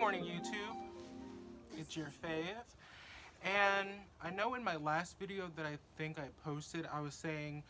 morning, YouTube. It's your fave. And I know in my last video that I think I posted, I was saying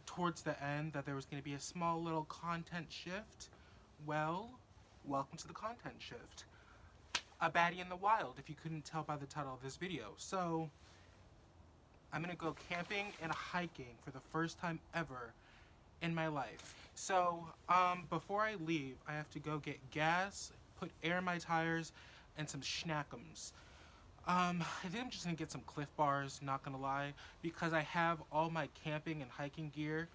towards the end that there was going to be a small little content shift. Well, welcome to the content shift. A baddie in the wild, if you couldn't tell by the title of this video. So, I'm going to go camping and hiking for the first time ever in my life. So, before I leave, I have to go get gas, put air in my tires, and some schnackums. I think I'm just gonna get some Cliff Bars, not gonna lie, because I have all my camping and hiking gear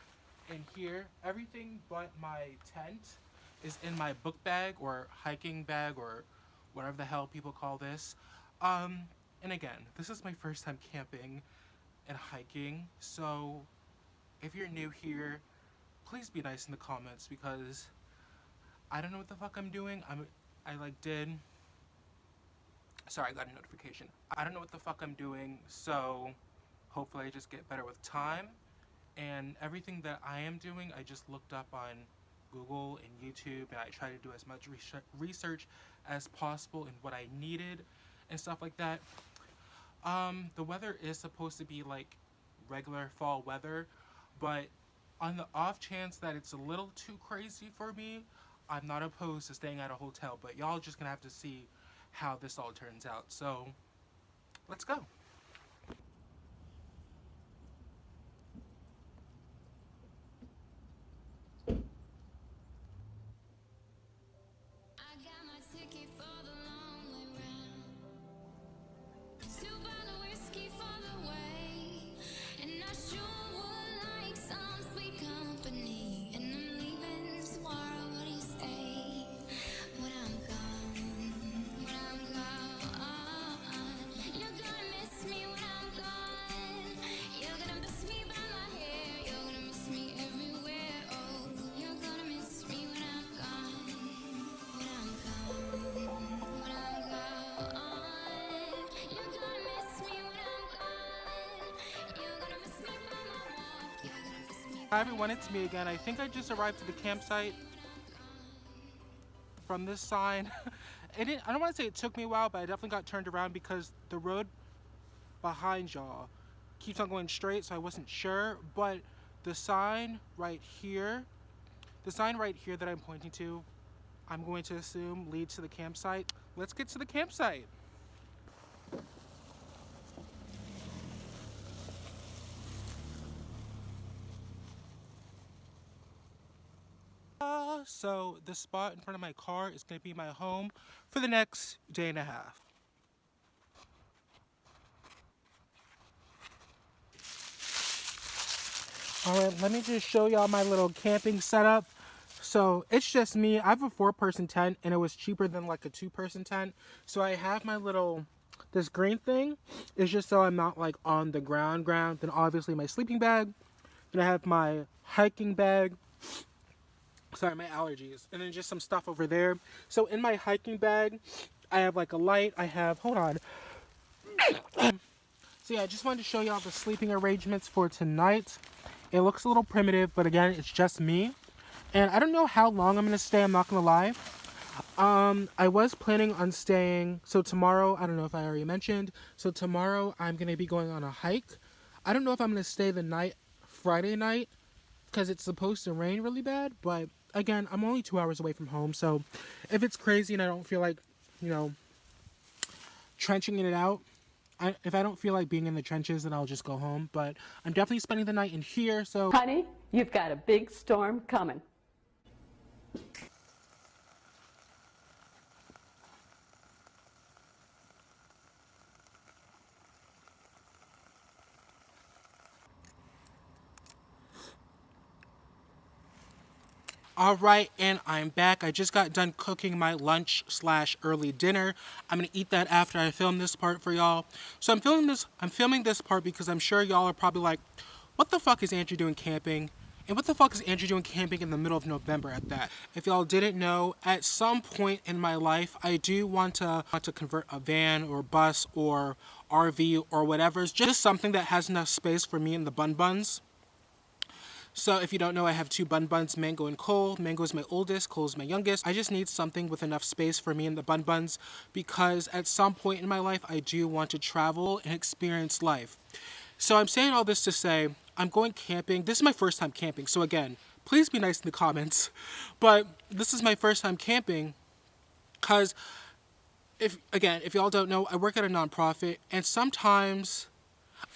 in here. Everything but my tent is in my book bag or hiking bag or whatever the hell people call this. And again, this is my first time camping and hiking, so if you're new here, please be nice in the comments because I don't know what the fuck I'm doing. Sorry, I got a notification. I don't know what the fuck I'm doing, so hopefully I just get better with time. And everything that I am doing, I just looked up on Google and YouTube, and I try to do as much research as possible in what I needed and stuff like that. The weather is supposed to be like regular fall weather, but on the off chance that it's a little too crazy for me, I'm not opposed to staying at a hotel, but y'all just gonna have to see how this all turns out. So, let's go. Hi everyone, it's me again. I think I just arrived at the campsite from this sign. I don't want to say it took me a while, but I definitely got turned around because the road behind y'all keeps on going straight, so I wasn't sure. But the sign right here that I'm pointing to, I'm going to assume leads to the campsite. Let's get to the campsite. So the spot in front of my car is going to be my home for the next day and a half. Alright, let me just show y'all my little camping setup. So it's just me. I have a 4-person tent and it was cheaper than like a 2-person tent. So I have my little, this green thing is just so I'm not like on the ground. Then obviously my sleeping bag. Then I have my hiking bag. Sorry, my allergies. And then just some stuff over there. So in my hiking bag, I have like a light. I have, hold on. So yeah, I just wanted to show y'all the sleeping arrangements for tonight. It looks a little primitive, but again, it's just me. And I don't know how long I'm going to stay, I'm not going to lie. I was planning on staying, so tomorrow, I don't know if I already mentioned, so tomorrow I'm going to be going on a hike. I don't know if I'm going to stay the night, Friday night, because it's supposed to rain really bad, but again, I'm only 2 hours away from home, so if it's crazy and I don't feel like, you know, trenching it out, if I don't feel like being in the trenches, then I'll just go home, but I'm definitely spending the night in here, so... Honey, you've got a big storm coming. Alright, and I'm back. I just got done cooking my lunch / early dinner. I'm gonna eat that after I film this part for y'all. So I'm filming this part because I'm sure y'all are probably like, what the fuck is Andrew doing camping? And what the fuck is Andrew doing camping in the middle of November at that? If y'all didn't know, at some point in my life, I do want to convert a van or bus or RV or whatever. It's just something that has enough space for me and the bun buns. So if you don't know, I have two bun buns, Mango and Cole. Mango is my oldest, Cole is my youngest. I just need something with enough space for me and the bun buns because at some point in my life, I do want to travel and experience life. So I'm saying all this to say I'm going camping. This is my first time camping. So again, please be nice in the comments. But this is my first time camping because if y'all don't know, I work at a nonprofit and sometimes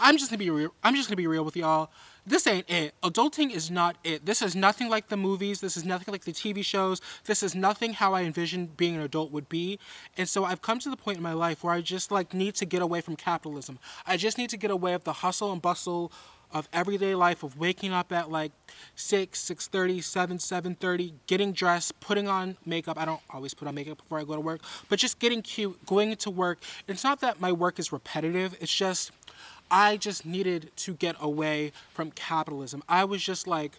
I'm just gonna be real. I'm just gonna be real with y'all. This ain't it. Adulting is not it. This is nothing like the movies. This is nothing like the TV shows. This is nothing how I envisioned being an adult would be. And so I've come to the point in my life where I just like need to get away from capitalism. I just need to get away of the hustle and bustle of everyday life of waking up at like 6:30, 7:30, getting dressed, putting on makeup. I don't always put on makeup before I go to work, but just getting cute, going to work. It's not that my work is repetitive. It's just I just needed to get away from capitalism. I was just like,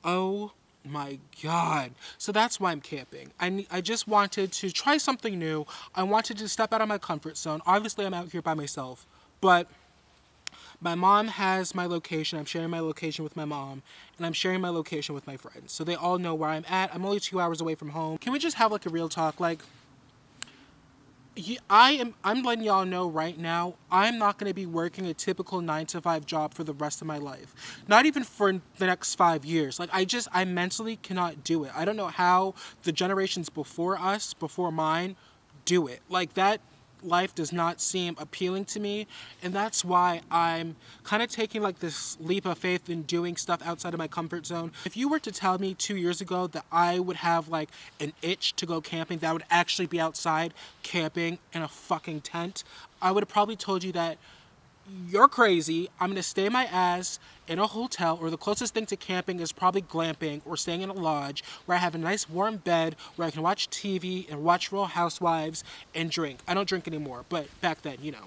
oh my God. So that's why I'm camping. I just wanted to try something new. I wanted to step out of my comfort zone. Obviously, I'm out here by myself, but my mom has my location. I'm sharing my location with my mom, and I'm sharing my location with my friends. So they all know where I'm at. I'm only 2 hours away from home. Can we just have like a real talk? Like, I'm letting y'all know right now, I'm not going to be working a typical 9 to 5 job for the rest of my life. Not even for the next 5 years. Like, I mentally cannot do it. I don't know how the generations before us, before mine, do it. Like, that life does not seem appealing to me, and that's why I'm kind of taking like this leap of faith in doing stuff outside of my comfort zone. If you were to tell me 2 years ago that I would have like an itch to go camping, that I would actually be outside camping in a fucking tent, I would have probably told you that you're crazy. I'm going to stay my ass in a hotel, or the closest thing to camping is probably glamping or staying in a lodge where I have a nice warm bed where I can watch TV and watch Real Housewives and drink. I don't drink anymore, but back then, you know.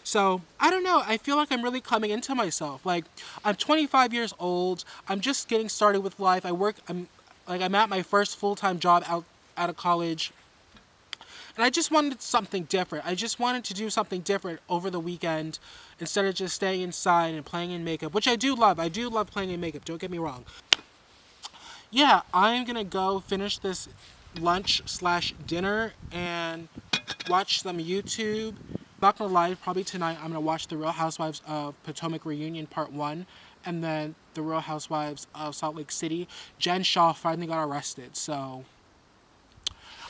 So, I don't know. I feel like I'm really coming into myself. Like, I'm 25 years old. I'm just getting started with life. I'm at my first full-time job out of college. And I just wanted something different. I just wanted to do something different over the weekend instead of just staying inside and playing in makeup, which I do love. I do love playing in makeup, don't get me wrong. Yeah, I'm going to go finish this lunch/dinner and watch some YouTube. Not going to lie, probably tonight I'm going to watch The Real Housewives of Potomac Reunion Part 1 and then The Real Housewives of Salt Lake City. Jen Shaw finally got arrested, so...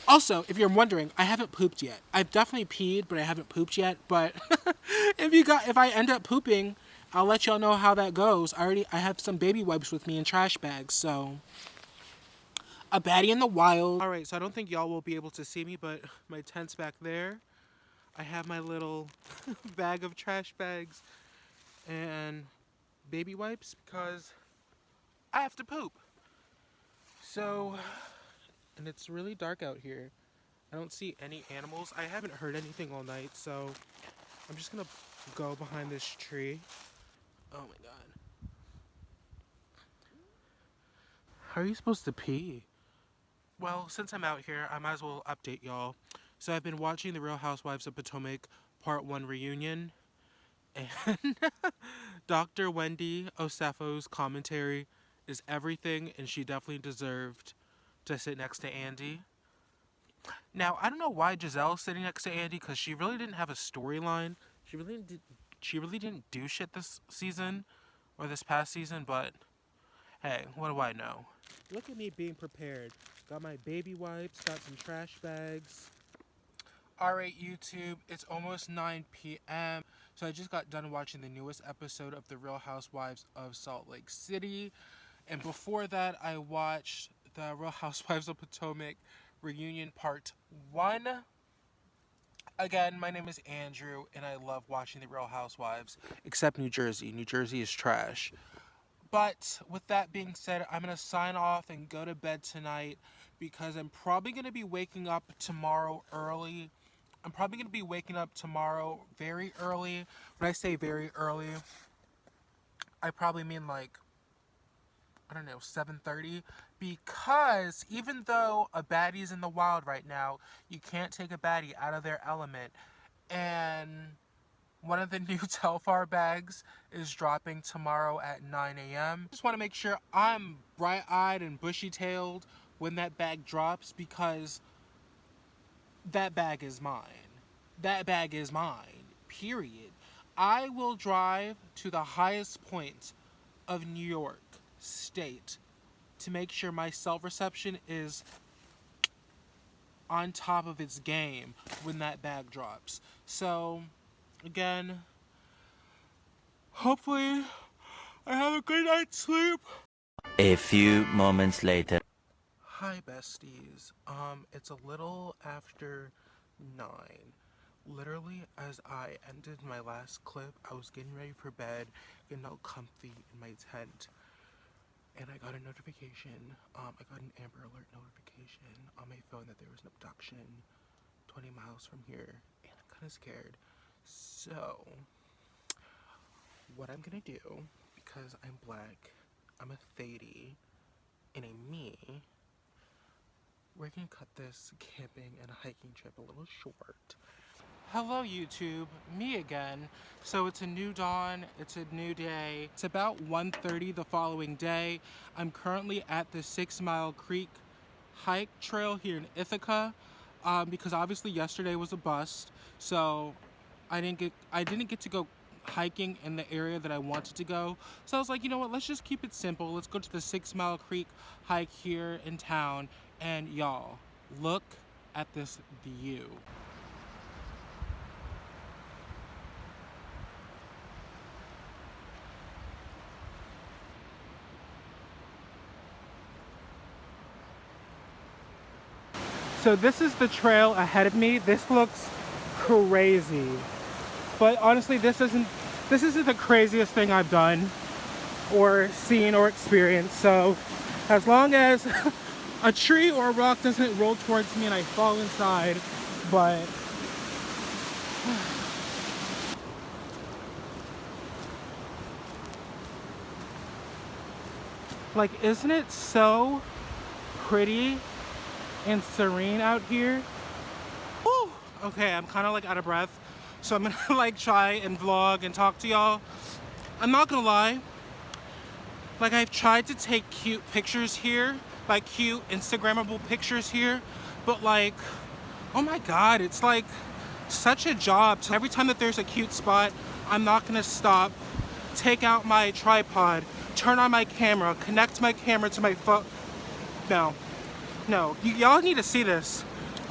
Also, if you're wondering, I haven't pooped yet. I've definitely peed, but I haven't pooped yet. But if I end up pooping, I'll let y'all know how that goes. I have some baby wipes with me in trash bags, so a baddie in the wild. All right, so I don't think y'all will be able to see me, but my tent's back there. I have my little bag of trash bags and baby wipes because I have to poop. So, and it's really dark out here. I don't see any animals. I haven't heard anything all night, so I'm just gonna go behind this tree. Oh my god. How are you supposed to pee? Well, since I'm out here, I might as well update y'all. So I've been watching The Real Housewives of Potomac Part 1 reunion, and Dr. Wendy Osefo's commentary is everything, and she definitely deserved to sit next to Andy. Now, I don't know why Giselle's sitting next to Andy, because she really didn't have a storyline. She really didn't do shit this season, or this past season, but hey, what do I know? Look at me being prepared. Got my baby wipes, got some trash bags. Alright, YouTube, it's almost 9 p.m. So I just got done watching the newest episode of The Real Housewives of Salt Lake City. And before that, I watched The Real Housewives of Potomac Reunion Part 1. Again, my name is Andrew, and I love watching The Real Housewives, except New Jersey. New Jersey is trash. But with that being said, I'm going to sign off and go to bed tonight because I'm probably going to be waking up tomorrow early. I'm probably going to be waking up tomorrow very early. When I say very early, I probably mean like, I don't know, 7:30, because even though a baddie's in the wild right now, you can't take a baddie out of their element. And One of the new Telfar bags is dropping tomorrow at 9 a.m. Just want to make sure I'm bright-eyed and bushy-tailed when that bag drops, because that bag is mine. That bag is mine, period. I will drive to the highest point of New York State to make sure my self-reception is on top of its game when that bag drops. So, again, hopefully I have a good night's sleep. A few moments later. Hi besties. It's a little after 9. Literally, as I ended my last clip, I was getting ready for bed, getting all comfy in my tent, and I got a notification. I got an Amber Alert notification on my phone that there was an abduction 20 miles from here, and I'm kind of scared. So, what I'm gonna do, because I'm black, I'm a Thady, and a me, we're gonna cut this camping and hiking trip a little short. Hello YouTube, me again. So it's a new dawn, it's a new day. It's about 1:30 the following day. I'm currently at the 6 Mile Creek hike trail here in Ithaca, because obviously yesterday was a bust. So I didn't get to go hiking in the area that I wanted to go. So I was like, you know what, let's just keep it simple. Let's go to the 6 Mile Creek hike here in town. And y'all, look at this view. So this is the trail ahead of me. This looks crazy. But honestly, this isn't the craziest thing I've done or seen or experienced. So as long as a tree or a rock doesn't roll towards me and I fall inside, but like, isn't it so pretty and serene out here? Woo! Okay, I'm kind of like out of breath, so I'm gonna like try and vlog and talk to y'all. I'm not gonna lie, like, I've tried to take cute pictures here, like cute Instagrammable pictures here, but like, oh my god, it's like such a job. So every time that there's a cute spot, I'm not gonna stop, take out my tripod, turn on my camera, connect my camera to my phone. No, y'all need to see this.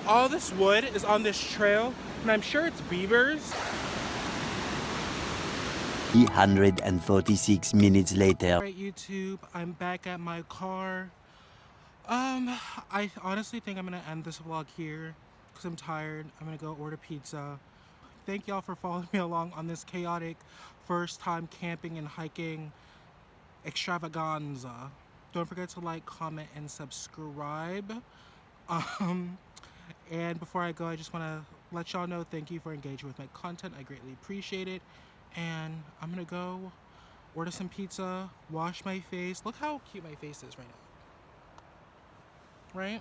All this wood is on this trail, and I'm sure it's beavers. 346 minutes later. Alright YouTube, I'm back at my car. I honestly think I'm gonna end this vlog here because I'm tired. I'm gonna go order pizza. Thank y'all for following me along on this chaotic first time camping and hiking extravaganza. Don't forget to like, comment, and subscribe. And before I go, I just want to let y'all know, thank you for engaging with my content. I greatly appreciate it. And I'm gonna go order some pizza, wash my face. Look how cute my face is right now. Right?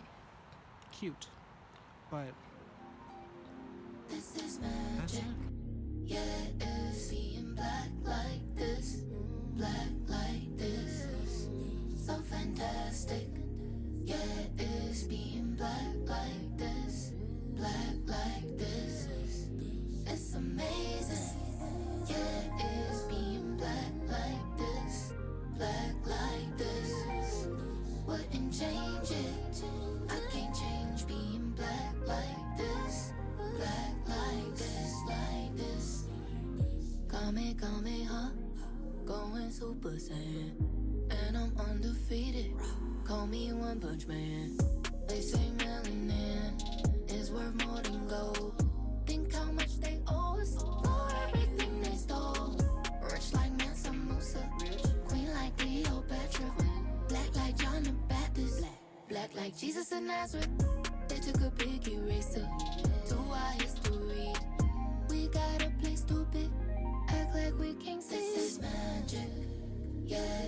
Cute. But this is magic. Yeah, it is being black like this, black like this. So fantastic. Yeah, it is being black like this, black like this. It's amazing. Yeah, it is being black like this, black like this. Wouldn't change it. I can't change being black like this, black like this, like this. Call me, huh? Going Super Saiyan, and I'm undefeated. Call me One Punch Man. They say melanin is worth more than gold. Think how much they owe us for everything they stole. Rich like Mansa Musa, queen like Cleopatra, black like John the Baptist, black like Jesus of Nazareth. They took a big eraser to our history. We gotta play stupid, act like we can't see. This is magic. Yeah.